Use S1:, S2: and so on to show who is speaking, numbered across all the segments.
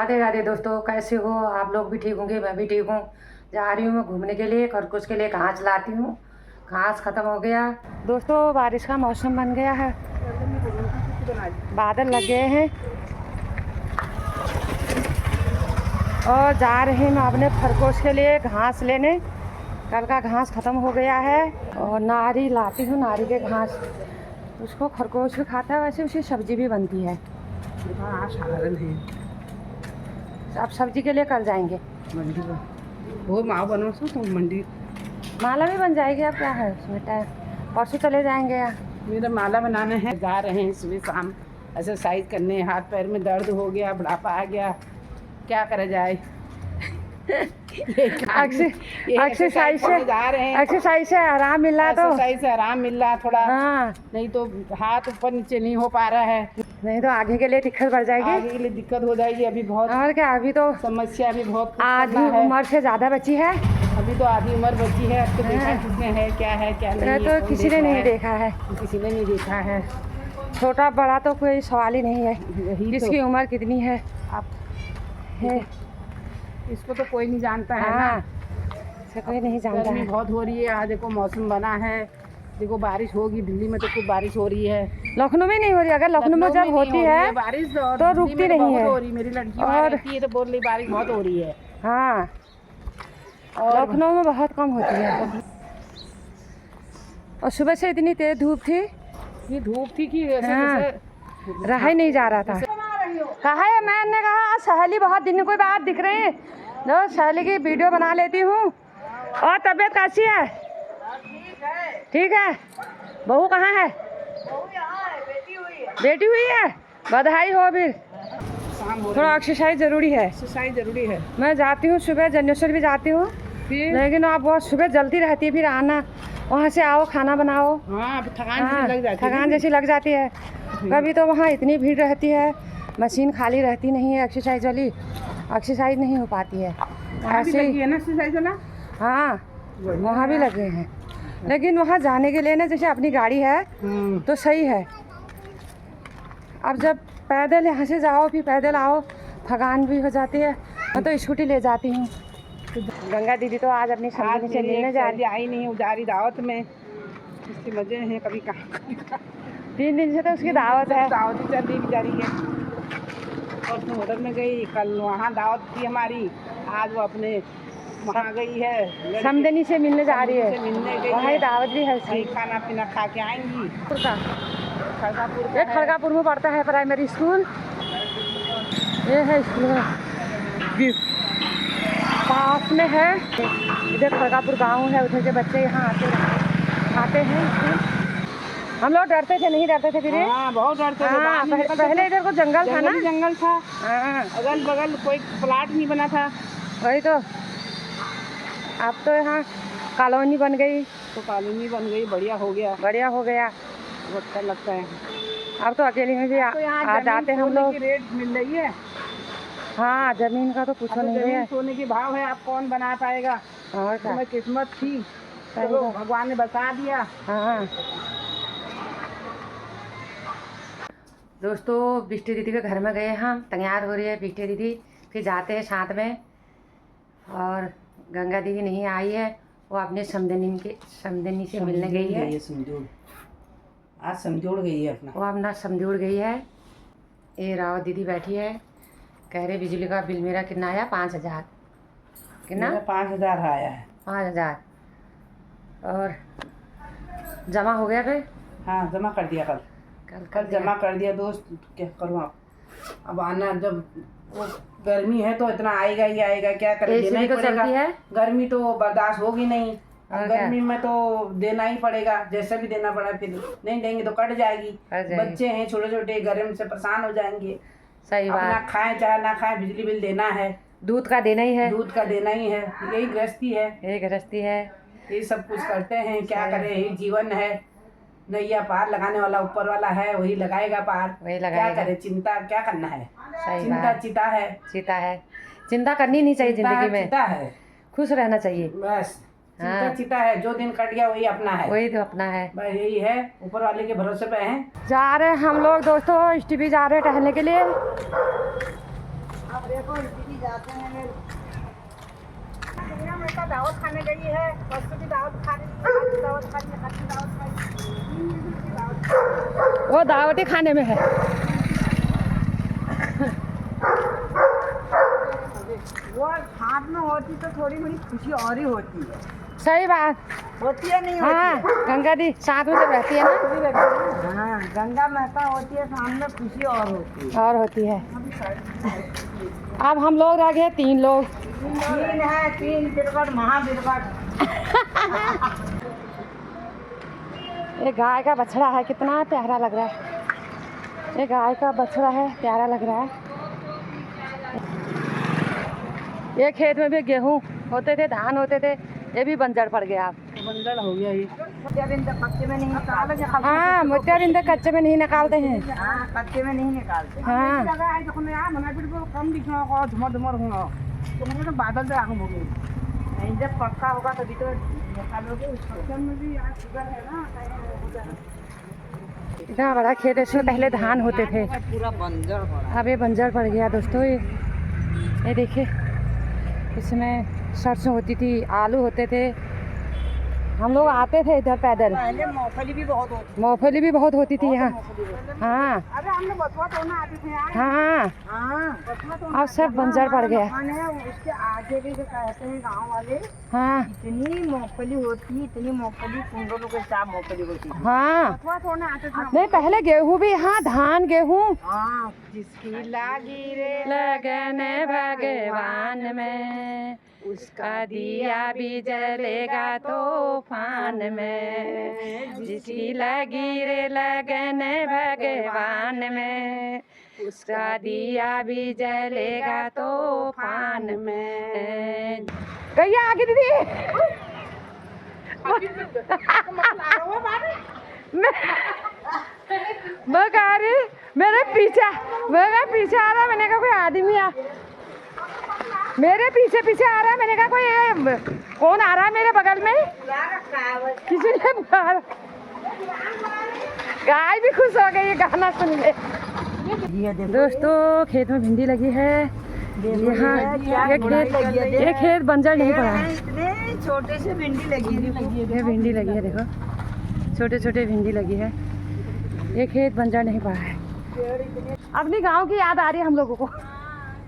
S1: राधे राधे दोस्तों, कैसे हो आप लोग? भी ठीक होंगे, मैं भी ठीक हूँ। जा रही हूँ मैं घूमने के लिए, खरगोश के लिए घास लाती हूँ। घास ख़त्म हो गया दोस्तों, बारिश का मौसम बन गया है, बादल लग गए हैं और जा रहे हैं मैं अपने खरगोश के लिए घास लेने। कल का घास ख़त्म हो गया है और नारी लाती हूँ, नारी के घास। उसको खरगोश भी खाता है, वैसे उसकी सब्जी भी बनती है।
S2: साधारण है।
S1: आप सब्जी के लिए कल जाएंगे
S2: मंडी में वो माँ बनो सो तो मंडी
S1: माला भी बन जाएगी। अब क्या है उसमें टाइम, परसों चले जाएंगे। यहाँ
S2: मेरा माला बनाना है, जा रहे हैं सुबह शाम एक्सरसाइज करने। हाथ पैर में दर्द हो गया, बुढ़ापा आ गया, क्या करा जाए।
S1: एक्सरसाइज से आराम मिल रहा, तो
S2: एक्सरसाइज से आराम मिल रहा थोड़ा।
S1: हाँ,
S2: नहीं तो हाथ ऊपर नीचे नहीं हो पा रहा है,
S1: नहीं तो आगे के लिए दिक्कत बढ़ जाएगी।
S2: आगे के लिए दिक्कत हो जाएगी। अभी बहुत
S1: और क्या, अभी तो
S2: समस्या भी बहुत
S1: आधी उम्र से ज़्यादा बची है।
S2: अभी तो आधी उम्र बची है। अब तो देखा किसने है क्या नहीं
S1: तो किसी ने नहीं देखा है,
S2: किसी ने नहीं देखा है।
S1: छोटा बड़ा तो कोई सवाल ही नहीं है, किसकी उम्र कितनी है
S2: आप
S1: है,
S2: इसको तो कोई नहीं जानता है
S1: हाँ,
S2: ना।
S1: इसे कोई नहीं जानता
S2: गर्मी
S1: है।
S2: बहुत हो रही है। आज देखो मौसम बना है, देखो बारिश होगी। दिल्ली में तो खूब बारिश हो रही है,
S1: लखनऊ में नहीं हो रही। अगर लखनऊ में जब होती है
S2: बारिश
S1: तो रुकती नहीं है।
S2: हो रही, मेरी लड़की वहाँ रहती है तो बोल रही बारिश बहुत हो रही है।
S1: हाँ,
S2: और
S1: लखनऊ में बहुत कम होती है। और सुबह से इतनी तेज धूप थी,
S2: ये धूप थी कि
S1: रहा ही नहीं जा रहा था। कहा है, मैंने कहा सहेली बहुत दिन कोई बात दिख रही है, जो सहेली की वीडियो बना लेती हूँ। और तबीयत कैसी है? ठीक है। बहू कहाँ है? बेटी हुई है, बधाई हो। अभी थोड़ा एक्सरसाइज ज़रूरी है,
S2: एक्सरसाइज जरूरी है।
S1: मैं जाती हूँ सुबह, जनेश्वर भी जाती हूँ, लेकिन आप बहुत सुबह जल्दी रहती है, फिर आना वहाँ से आओ, खाना बनाओ।
S2: हाँ, थकान
S1: जैसी लग जाती है। कभी तो वहाँ इतनी भीड़ रहती है, मशीन खाली रहती नहीं है, एक्सरसाइज वाली एक्सरसाइज नहीं हो पाती है।
S2: ऐसे ही है ना एक्सरसाइज वाला।
S1: हाँ, वहाँ भी लगे हैं, लेकिन वहाँ जाने के लिए ना, जैसे अपनी गाड़ी है तो सही है। अब जब पैदल यहाँ से जाओ फिर पैदल आओ, थकान भी हो जाती है। मैं तो स्कूटी ले जाती हूँ। गंगा दीदी तो आज अपनी समझने से मिलने जा रही,
S2: आई नहीं, जा रही दावत में। इसके मजे हैं, कभी कहाँ
S1: 3 दिन से तो उसकी दावत है।
S2: दावत ही चल रही बेचारी है। और तो होटल में गई, कल वहाँ दावत थी हमारी, आज वो अपने वहाँ गई है,
S1: समदनी से मिलने जा रही है, वहाँ दावत भी है उसकी।
S2: खाना पीना खा के आएंगी।
S1: खड़गापुर में पढ़ता है प्राइमरी स्कूल। ये है स्कूल पास में है, इधर खड़गापुर गांव है, उधर के बच्चे यहाँ आते हैं। हम लोग डरते थे, नहीं डरते थे फिर।
S2: हाँ, बहुत डरते थे।
S1: हाँ, पहले इधर को जंगल था ना,
S2: जंगल था।
S1: हाँ,
S2: अगल बगल कोई प्लाट नहीं बना था।
S1: वही तो। अब तो यहाँ कॉलोनी बन गई,
S2: तो कॉलोनी बन गई, बढ़िया हो गया,
S1: बढ़िया हो गया,
S2: अच्छा लगता है।
S1: अब तो अकेले में भी आ जाते हैं हम लोग।
S2: रेट मिल रही है।
S1: हाँ, जमीन का तो पूछो नहीं है,
S2: सोने के भाव है, आप कौन बना पाएगा।
S1: और क्या,
S2: तुम्हें किस्मत थी, चलो भगवान ने बता दिया।
S1: हाँ दोस्तों, बिष्टी दीदी के घर में गए हम, तैयार हो रही है बिष्टी दीदी, फिर जाते हैं साथ में। और गंगा दीदी नहीं आई है, वो अपने समदनी से मिलने गई है।
S2: आज समझोड़ गई है अपना,
S1: वो अपना समझोड़ गई है। ये रावत दीदी बैठी है, कह रहे बिजली का बिल मेरा कितना आया? 5000। कितना?
S2: 5000 आया है।
S1: 5000 और जमा हो गया फिर?
S2: हाँ, जमा कर दिया कल जमा कर दिया दोस्त। क्या करूँ अब आना, जब वो गर्मी है तो इतना आएगा ही आएगा, क्या करें, देना ही पड़ेगा। गर्मी तो बर्दाश्त होगी नहीं, गर्मी में तो देना ही पड़ेगा, जैसे भी देना पड़ा। फिर नहीं देंगे तो कट जाएगी। बच्चे हैं छोटे छोटे, गर्मी से परेशान हो जाएंगे।
S1: सही बात,
S2: अपना खाएं चाहे ना खाएं, बिजली बिल देना है,
S1: दूध का देना ही है,
S2: दूध का देना ही है। यही गृहस्थी है,
S1: यही
S2: सब कुछ करते हैं, क्या करें, यही जीवन है। नैया पार लगाने वाला ऊपर वाला है, वही लगाएगा पार, वही लगाएगा। क्या करें, चिंता क्या करना है। चिंता चिता है,
S1: चिंता करनी नहीं चाहिए जिंदगी में,
S2: चिता है,
S1: खुश रहना चाहिए
S2: बस। चिंता चिता है, जो दिन कट गया वही अपना है,
S1: वही तो अपना है,
S2: बस यही है, ऊपर वाले के भरोसे पे हैं।
S1: जा रहे हैं हम लोग दोस्तों, STP जा रहे हैं टहलने के लिए।
S2: देखो इसी जाते हैं दावत खाने गई है, परसों की दावत खा रही है, दावत खा रही है, दावत खाई।
S1: वो दावती खाने में है।
S2: वो साथ में होती तो थोड़ी बड़ी खुशी और ही होती है।
S1: सही बात
S2: होती है नहीं
S1: हाँ,
S2: होती है?
S1: गंगा दी साथ में जब रहती है ना
S2: हाँ, गंगा माता होती है सामने, खुशी और होती है।
S1: और होती है। अब हम लोग रह गए 3 लोग।
S2: 3 है, 3 बिरगट महाबिरगट।
S1: ये गाय का बछड़ा है, कितना प्यारा लग रहा है। ये गाय का बछड़ा है, प्यारा लग रहा है। ये खेत में भी गेहूं होते थे, धान होते थे, ये भी बंजर पड़ गया। अब
S2: बंजर हो गया ये। कच्चे में नहीं निकालते।
S1: हाँ, मोतिया बिंदु कच्चे में नहीं निकालते हैं।
S2: हाँ, कच्चे में नहीं निकालते।
S1: हाँ
S2: कम दिखना होगा, झुमर झुमर होगा तो मतलब बादल से आगे होगी। नहीं, जब पक्का होगा तभी तो निकालोगे उसको। में भी यहाँ शुगर है ना,
S1: इतना बड़ा खेत है, इसमें पहले धान होते थे,
S2: पूरा बंजर पड़ा।
S1: अब ये बंजर पड़ गया दोस्तों। ये देखिए, इसमें सरसों होती थी, आलू होते थे। हम लोग आते थे इधर पैदल।
S2: पहले मूंगफली भी बहुत होती
S1: मूंगफली भी बहुत होती थी यहाँ। हाँ
S2: अरे हमने बथुआ तोड़ना आते थे यार।
S1: हाँ,
S2: हाँ, बथुआ तोड़ना
S1: अब सब बंजर पड़ गया।
S2: मकान है, उसके आगे भी जो कहते हैं गांव वाले,
S1: हाँ
S2: इतनी मूंगफली होती, इतनी मूंगफली, कुंडलों के साथ मूंगफली होती।
S1: हाँ,
S2: बथुआ तोड़ना आते थे।
S1: नहीं पहले गेहूं भी, हाँ धान गेहूं।
S2: हाँ, जिसकी लागी रे
S1: लगन भगवान में, उसका दिया भी जलेगा तूफान में। जिसकी लगी रे लगन भगवान में, उसका दिया भी जलेगा तूफान में। गैया आगे दीदी। मैं कह रही मेरे पीछे आ रहा है। मैंने कहा कोई आदमी आ, मेरे पीछे पीछे आ रहा है। मैंने कहा कोई कौन आ रहा है मेरे बगल में। किसी ने बुलाया। गाय भी खुश हो गई ये गाना सुन के। दोस्तों खेत में भिंडी लगी है यहाँ। ये खेत बंजर नहीं पड़ा है।
S2: इतने छोटे से भिंडी लगी है।
S1: ये भिंडी लगी है, देखो छोटे छोटे भिंडी लगी है। ये खेत बंजर नहीं पड़ा है। अपनी गांव की याद आ रही है हम लोगों को।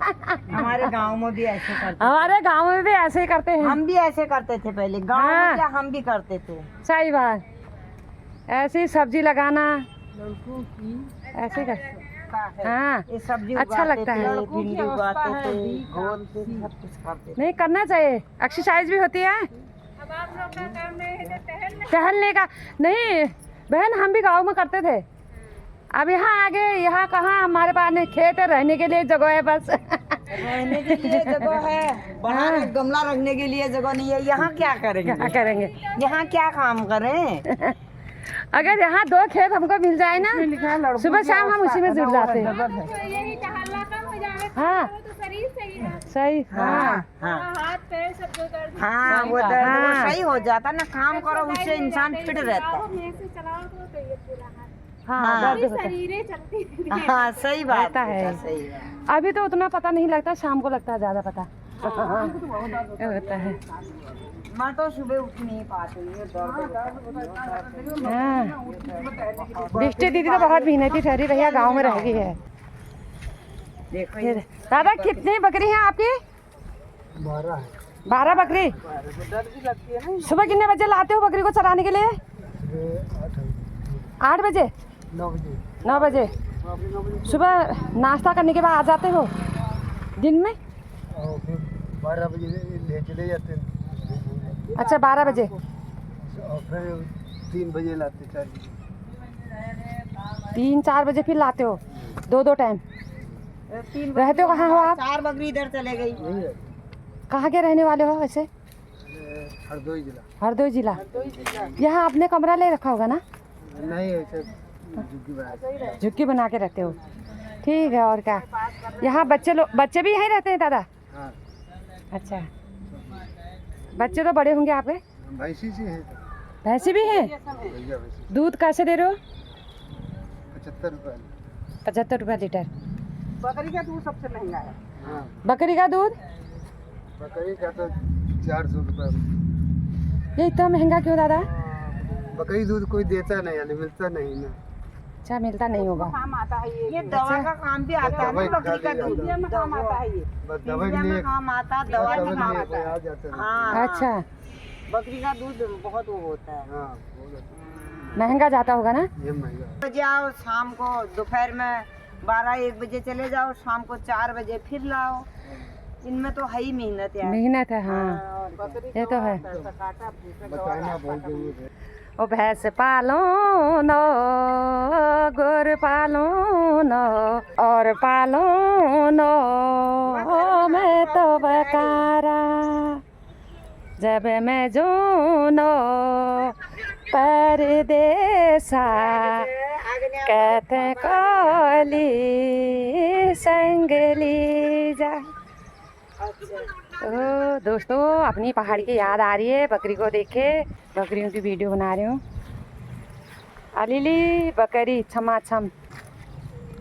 S2: हमारे गांव में भी ऐसे करते,
S1: हमारे गांव में भी ऐसे ही करते हैं।
S2: हम भी ऐसे करते थे पहले गांव में, क्या हम भी करते थे।
S1: सही बात, ऐसे ही सब्जी लगाना ऐसे कर। हाँ,
S2: ये सब्जी
S1: अच्छा लगता है।
S2: भिंडी उगाते थे, गोल से सब कुछ करते थे।
S1: नहीं करना चाहिए, एक्सरसाइज भी होती है। टहलने का नहीं बहन, हम भी गांव में करते थे। अब यहाँ आगे, यहाँ कहाँ हमारे पास नहीं, खेत है, रहने के लिए जगह है बस।
S2: रहने के लिए जगह है, बाहर एक गमला रखने के लिए जगह नहीं है। यहाँ क्या करेंगे?
S1: क्या करेंगे,
S2: यहाँ क्या काम करें?
S1: अगर यहाँ 2 खेत हमको मिल जाए ना, सुबह शाम हम उसी में जुड़ जाते हैं। हाँ सही। हाँ
S2: हाँ, वो सही हो जाता ना, काम करो उससे इंसान फिट रहता है।
S1: हाँ,
S2: हाँ, सही बात
S1: है।
S2: सही है।
S1: अभी तो उतना पता नहीं लगता, शाम को लगता है ज्यादा पता होता है।
S2: मैं तो सुबह उठ नहीं पाती हूँ।
S1: हाँ, बिस्टी दीदी तो बहुत मेहनती ठहरी भैया, गांव में रह गई है।
S2: देखो
S1: ये दादा कितनी बकरी है आपकी? 12 बकरी। सुबह कितने बजे लाते हो बकरी को चराने के लिए? 8 बजे 9 बजे। सुबह नाश्ता करने के बाद आ जाते हो दिन में?
S3: 12 बजे ले चले जाते हैं।
S1: अच्छा 12 बजे।
S3: और फिर 3 बजे लाते, 4 बजे।
S1: 3-4 बजे फिर लाते हो, 2 टाइम। रहते हो कहाँ हो आप?
S2: 4 बकरी इधर चले गई।
S1: कहाँ के रहने वाले हो वैसे?
S3: हरदोई जिला।
S1: हरदोई जिला। यहाँ आपने कमरा ले रखा होगा ना?
S3: नहीं,
S1: झुग्गी बना के रहते हो, ठीक है। और क्या यहाँ बच्चे भी यहीं रहते हैं दादा?
S3: हाँ।
S1: अच्छा, बच्चे तो बड़े होंगे आपके?
S3: भैंसी से है।
S1: भैंसी भी है? दूध कैसे दे रहे हो?
S3: 75 रुपये।
S1: 75 रुपये लीटर।
S2: बकरी का दूध सबसे महंगा है।
S3: हाँ
S1: बकरी का दूध
S3: बकरी का तो 400 रुपये।
S1: ये इतना महंगा क्यों दादा?
S3: बकरी दूध कोई देता नहीं, यानी मिलता नहीं ना।
S1: अच्छा मिलता नहीं होगा।
S2: काम आता है ये दवा का काम भी आता है ना, बकरी का दूध में काम आता है ये।
S3: बस दवा के लिए
S2: काम आता, दवा में काम आता है।
S3: आ जाता है।
S2: हाँ,
S1: अच्छा
S2: बकरी का दूध बहुत वो होता है।
S3: हाँ बहुत अच्छा।
S1: महंगा जाता होगा ना?
S3: ये महंगा है।
S2: बजे आओ, शाम को दोपहर में 12-1 बजे चले जाओ, शाम को 4 बजे फिर लाओ। इनमें तो है ही मेहनत यार।
S1: मेहनत है हाँ, ये तो है।
S3: बताना बहुत जरूरत है।
S1: ओ भैंस पालो न, गोर पालो न, और पालो न, मैं तो बकारा जब मैं जो न परदेसा कहते कोली संग ली जा। तो दोस्तों अपनी पहाड़ की याद आ रही है, बकरी को देखे, बकरियों की वीडियो बना रही हूँ। अलीली बकरी छमाछम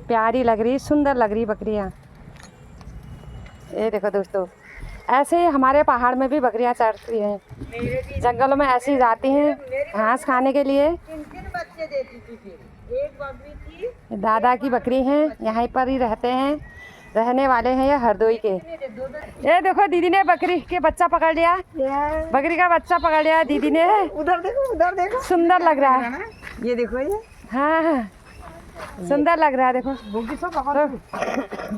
S1: प्यारी लग रही, सुंदर लग रही बकरियाँ। ये देखो दोस्तों, ऐसे ही हमारे पहाड़ में भी बकरियाँ चरती हैं, जंगलों में ऐसी जाती हैं घास खाने के लिए।
S2: 3 बच्चे देती थी। फिर एक बकरी थी,
S1: दादा की बकरी हैं, यहाँ पर ही रहते हैं, रहने वाले हैं ये हरदोई के। ये देखो दीदी ने बकरी के बच्चा पकड़ लिया, बकरी का बच्चा पकड़ लिया दीदी ने।
S2: उधर देखो, उधर देखो,
S1: सुंदर लग रहा है।
S2: ये देखो ये।
S1: हाँ हाँ सुंदर लग रहा है, देखो।
S2: बोकी सब पकड़ो।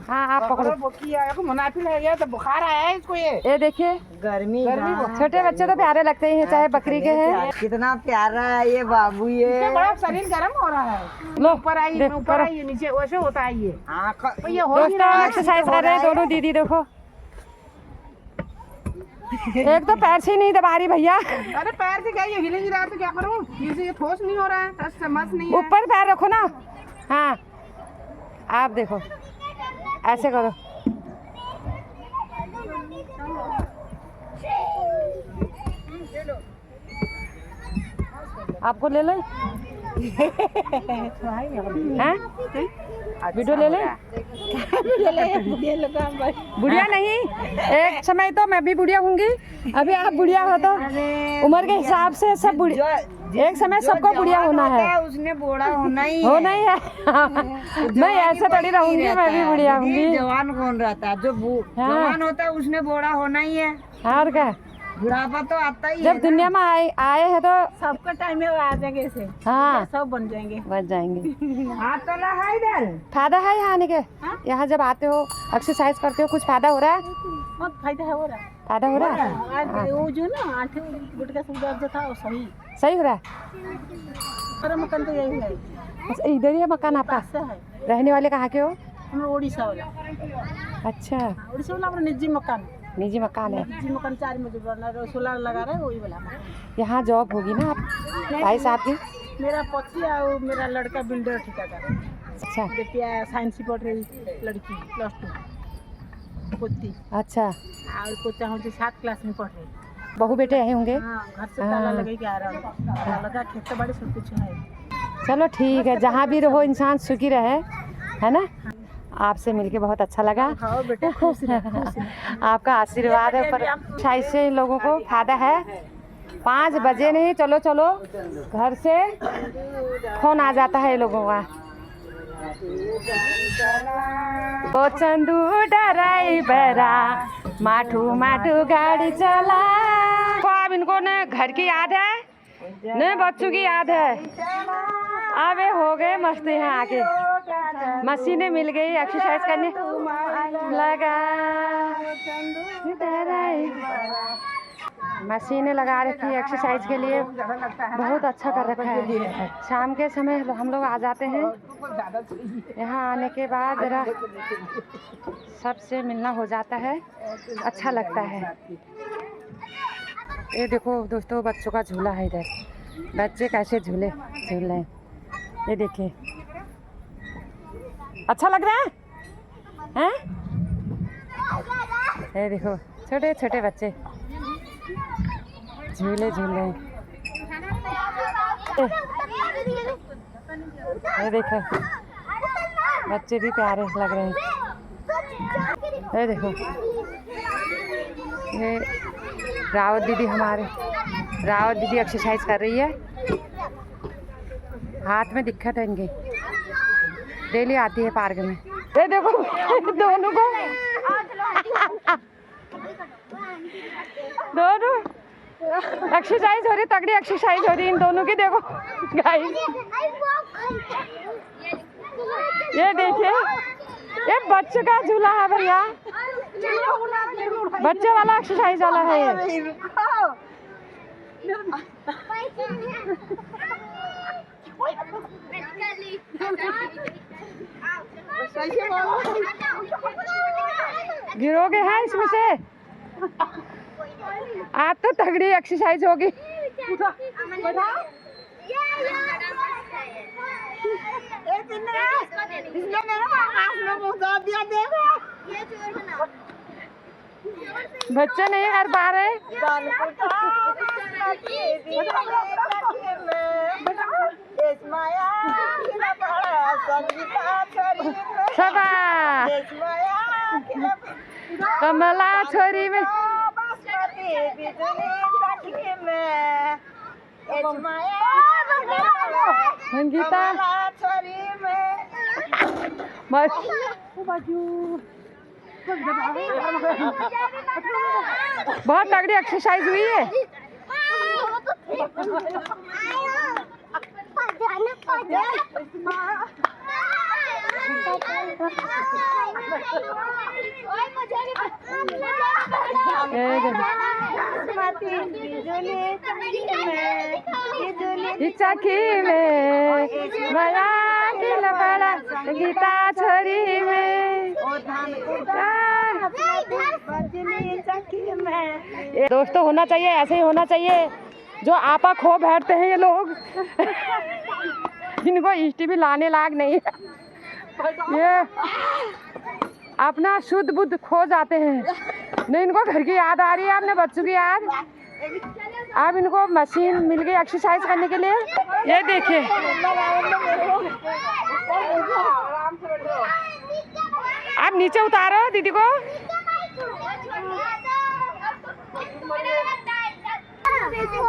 S1: हाँ आप पकड़ो।
S2: बोकी आया को मुनाफिल है गया तो बुखार आया है इसको। ये
S1: देखिए
S2: गर्मी
S1: छोटे बच्चे तो प्यारे लगते हैं, चाहे बकरी के हैं।
S2: कितना प्यारा है ये बाबू, ये बड़ा शरीर गर्म हो रहा है।
S1: लो
S2: ऊपर आइए नीचे वैसे होता है ये।
S1: दोस्तों एक्सरसाइज कर रहे हैं दोनों दीदी, देखो। एक तो पैर से ही नहीं दबा रही भैया।
S2: अरे पैर से क्या, ये हिले ही रहा तो क्या करूं, ये ठोस नहीं हो रहा है, समझ नहीं है।
S1: ऊपर पैर रखो ना। हाँ आप देखो ऐसे करो। आपको ले लो हैं? वीडियो ले लें? बुढ़िया नहीं, एक समय तो मैं भी बुढ़िया होंगी, अभी आप बुढ़िया हो तो उम्र के हिसाब से सब बुढ़िया, एक समय सबको बुढ़िया होना है,
S2: उसने बूढ़ा होना ही
S1: है। मैं ऐसे थोड़ी रहूंगी, मैं भी बुढ़िया होंगी।
S2: जवान कौन रहता है, जो जवान होता है उसने बूढ़ा होना ही है।
S1: और क्या,
S2: बुढ़ापा तो आता ही है।
S1: जब दुनिया में आए हैं तो
S2: सबका टाइम में आ जाएंगे ऐसे।
S1: हाँ
S2: सब बन जाएंगे,
S1: बच जाएंगे।
S2: हाथ तो लगा इधर।
S1: फायदा है यहाँ आने के? यहाँ जब आते हो एक्सरसाइज करते हो, कुछ फायदा हो रहा है?
S2: बहुत फायदा है, हो रहा है।
S1: फायदा हो रहा है?
S2: वो जो ना आंखें गुटका से दर्द था वो
S1: सही हो रहा है?
S2: मेरा मकान तो यही है।
S1: अच्छा, इधर ही है मकान आपका?
S2: है।
S1: रहने वाले कहाँ के हो?
S2: हम उड़ीसा वाला।
S1: अच्छा
S2: उड़ीसा वाला अपना निजी मकान।
S1: निजी मकान है?
S2: निजी मकान 4 मंजिल बना है, सोलर लगा रहे हैं, वही वाला।
S1: यहाँ जॉब होगी ना आप भाई साहब की?
S2: मेरा पति और मेरा लड़का बिल्डर ठेकेदार।
S1: अच्छा
S2: बेटिया साइंस पढ़ रही लड़की, +2 पोती।
S1: अच्छा,
S2: और पोता हूँ जो 7 क्लास में पढ़ रही।
S1: बहू बेटे यहीं होंगे?
S2: हाँ, घर से ताला लगा के आ रहा हूँ, लगा खेती बाड़ी सब कुछ है।
S1: चलो ठीक है, जहाँ भी रहो इंसान सुखी रहे, है ना। आपसे मिलके बहुत अच्छा लगा।
S2: हाँ बेटा, खुश रह।
S1: आपका आशीर्वाद है, पर शायद से लोगों को फायदा है। 5 बजे नहीं, चलो चलो घर से फोन आ जाता है लोगों का। ओ चंदू ड्राइवरा माठू माठू गाड़ी चला। तो अब इनको न घर की याद है न बच्चों की याद है। अब ये हो गए मस्त यहाँ आके, मशीनें मिल गई एक्सरसाइज करने लगा, मशीनें लगा रखी है एक्सरसाइज के लिए, बहुत अच्छा कर रखा है। शाम के समय हम लोग आ जाते हैं, यहाँ आने के बाद जरा सबसे मिलना हो जाता है, अच्छा लगता है। ये देखो दोस्तों बच्चों का झूला है, इधर बच्चे कैसे झूले झूल रहे हैं, ये देखिए अच्छा लग रहा है हैं? ये देखो छोटे छोटे बच्चे झूले झूल रहे हैं। ये देखो बच्चे भी प्यारे लग रहे हैं। ये देखो, ये रावत दीदी एक्सरसाइज कर रही है। हाथ में दिक्कत है इनकी, डेली आती है पार्क में। ये देखो दोनों को दोनों एक्सरसाइज हो रही, तगड़ी एक्सरसाइज हो रही इन दोनों की। देखो गाइस, ये देखिए, ये बच्चे का झूला है भैया, बच्चे वाला एक्सरसाइज वाला है ये। गिरोगे हैं इसमें से, आप तो तगड़ी एक्सरसाइज होगी। बच्चे नहीं कर पा रहे। कमला छोरी में संगीता बहुत तगड़ी एक्सरसाइज हुई है। गीता छोरी में दोस्तों, होना चाहिए, ऐसे ही होना चाहिए। जो आपा खो बैठते हैं ये लोग इनको इष्टि भी लाने लायक नहीं है। ये अपना शुद्ध बुद्ध खो जाते हैं। नहीं, इनको घर की याद आ रही है, अपने बच्चों की याद। अब इनको मशीन मिल गई एक्सरसाइज करने के लिए। ये देखिए, आप नीचे उतारो दीदी को।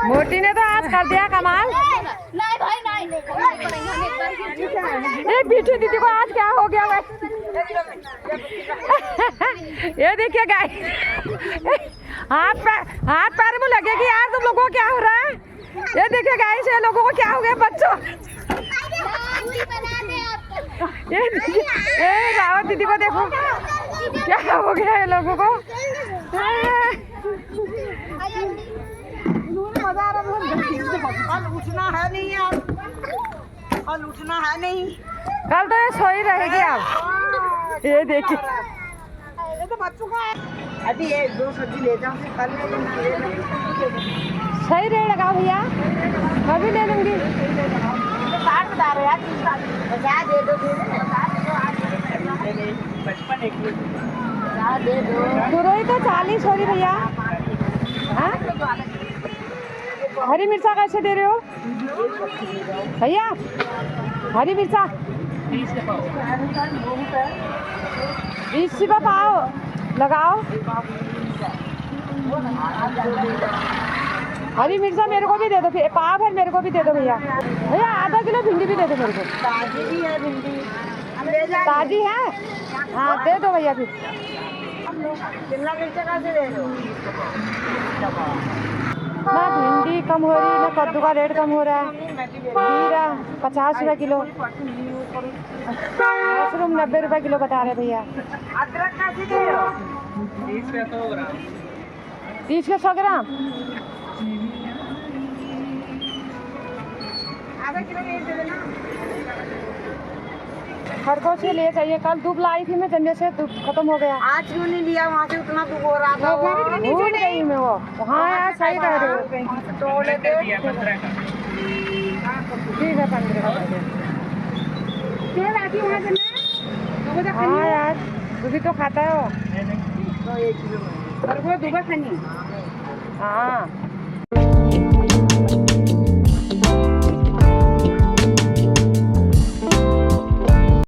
S1: मोटी ने तो आज कर दिया कमाल।
S4: नहीं भाई नहीं,
S1: ये पीछे दीदी को आज क्या हो गया भाई। ये देखिए गाइस, हाथ पैर में लगेगी यार, तुम लोगों को क्या हो रहा है। ये देखिए गाइस, ये लोगों को क्या हो गया बच्चों। ये रावत दीदी को देखो क्या हो गया ये लोगों को।
S2: उठना है नहीं यार, कल उठना है नहीं,
S1: कल तो ये सो ही रहेगी अब। ये देखिए,
S2: ये तो बच्चों का है। अभी ये 2 सब्जी ले जाओ, कल ले लेना।
S1: सही रेट लगाओ भैया, कभी ले लूंगी।
S2: 60 बता रहे यार, 50 दे दो, 55 एक दे दो।
S1: तुरई तो 40 हो रही भैया। हाँ, हरी मिर्चा कैसे दे रहे हो भैया? हरी मिर्चा 20 रुपये पाव लगाओ। हरी मिर्चा मेरे को भी दे दो, फिर पाव है मेरे को भी दे दो भैया। भैया आधा किलो भिंडी भी दे दो मेरे को।
S2: ताजी भी है भिंडी,
S1: ताजी है? हाँ दे दो भैया। फिर
S2: शिमला मिर्च कैसे दे दो?
S1: ना भिंडी कम हो रही, ना कद्दू का रेट कम हो रहा है। खीरा 50 रुपये किलो, मशरूम 90 रुपये किलो बता रहे भैया।
S2: अदरक कैसे दे रहे हो? 30 का 100 ग्राम।
S1: 30 का 100 ग्राम।
S2: आधा किलो दे देना।
S1: खरगोश के लिए चाहिए, कल धूप लाई थी मैं, जंजर से धूप खत्म हो गया।
S2: आज क्यों नहीं लिया? वहाँ से उतना धूप हो रहा था,
S1: भूल गई मैं वो। हाँ यार सही कह रहे हो। ठीक है 15 का। हाँ यार, तू भी तो खाता है वो।
S2: खरगोश दुबा खानी।
S1: हाँ